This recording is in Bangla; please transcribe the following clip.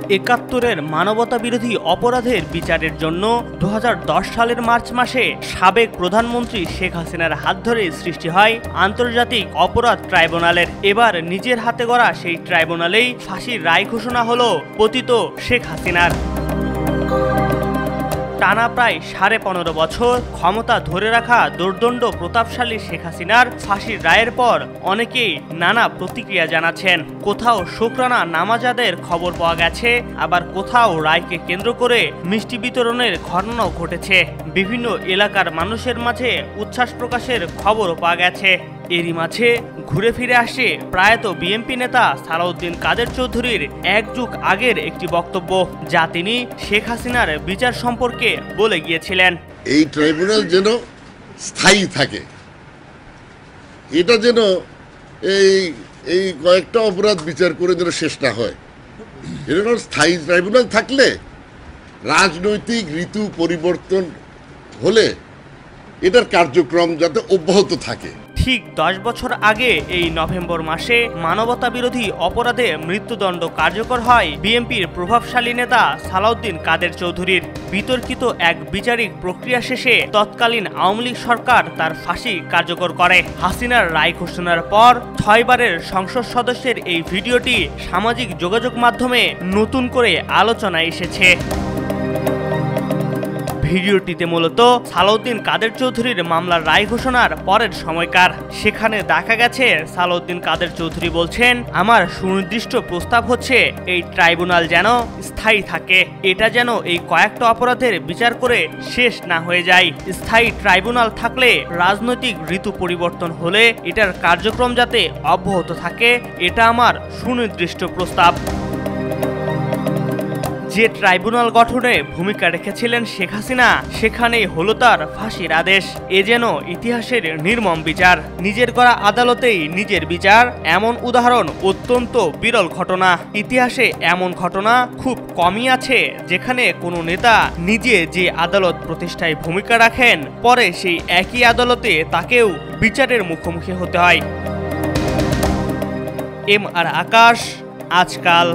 ৭১-এর মানবতাবিরোধী অপরাধের বিচারের জন্য ২০১০ সালের মার্চ মাসে সাবেক প্রধানমন্ত্রী শেখ হাসিনার হাত ধরে সৃষ্টি হয় আন্তর্জাতিক অপরাধ ট্রাইব্যুনালের। এবার নিজের হাতে গড়া সেই ট্রাইব্যুনালেই ফাঁসির রায় ঘোষণা হলো পতিত শেখ হাসিনার। টানা প্রায় ১৫.৫ বছর ক্ষমতা ধরে রাখা দুর্দণ্ড প্রতাপশালী শেখ হাসিনার ফাঁসির রায়ের পর অনেকেই নানা প্রতিক্রিয়া জানাচ্ছেন। কোথাও শুকরানা নামাজ আদায়ের খবর পাওয়া গেছে, আবার কোথাও রায়কে কেন্দ্র করে মিষ্টি বিতরণের ঘটনাও ঘটেছে। বিভিন্ন এলাকার মানুষের মাঝে উচ্ছ্বাস প্রকাশের খবরও পাওয়া গেছে। এরই মাঝে ঘুরে ফিরে আসে প্রয়াত বিএনপি নেতা সালাউদ্দিন কাদের চৌধুরীর এক যুগ আগের একটি বক্তব্য, যা তিনি শেখ হাসিনার বিচার সম্পর্কে বলে গিয়েছিলেন। এই ট্রাইব্যুনাল যেন স্থায়ী থাকে, এটা যেন এই কয়েকটা অপরাধ বিচার করে যেন শেষ না হয়। এরকম স্থায়ী ট্রাইব্যুনাল থাকলে রাজনৈতিক ঋতু পরিবর্তন হলে এটার কার্যক্রম যাতে অব্যাহত থাকে। ঠিক ১০ বছর আগে এই নভেম্বর মাসে মানবতাবিরোধী অপরাধে মৃত্যুদণ্ড কার্যকর হয় বিএনপির প্রভাবশালী নেতা সালাউদ্দিন কাদের চৌধুরীর। বিতর্কিত এক বিচারিক প্রক্রিয়া শেষে তৎকালীন আওয়ামী লীগ সরকার তার ফাঁসি কার্যকর করে। হাসিনার রায় ঘোষণার পর ৬ বারের সংসদ সদস্যের এই ভিডিওটি সামাজিক যোগাযোগ মাধ্যমে নতুন করে আলোচনায় এসেছে। ভিডিওটিতে মূলত সালাউদ্দিন কাদের চৌধুরীর মামলার রায় ঘোষণার পরের সময়কার। সেখানে দেখা গেছে সালাউদ্দিন কাদের চৌধুরী বলছেন, আমার সুনির্দিষ্ট প্রস্তাব হচ্ছে এই ট্রাইব্যুনাল যেন স্থায়ী থাকে, এটা যেন এই কয়েকটা অপরাধের বিচার করে শেষ না হয়ে যায়। স্থায়ী ট্রাইব্যুনাল থাকলে রাজনৈতিক ঋতু পরিবর্তন হলে এটার কার্যক্রম যাতে অব্যাহত থাকে, এটা আমার সুনির্দিষ্ট প্রস্তাব। যে ট্রাইব্যুনাল গঠনে ভূমিকা রেখেছিলেন শেখ হাসিনা, সেখানেই হলো তার ফাঁসির আদেশ। এ যেন ইতিহাসের নির্মম বিচার। নিজের গড়া আদালতেই নিজের বিচার, এমন উদাহরণ অত্যন্ত বিরল ঘটনা। ইতিহাসে এমন ঘটনা খুব কমই আছে যেখানে কোনো নেতা নিজে যে আদালত প্রতিষ্ঠায় ভূমিকা রাখেন, পরে সেই একই আদালতে তাকেও বিচারের মুখোমুখি হতে হয়। এম আর আকাশ, আজকাল।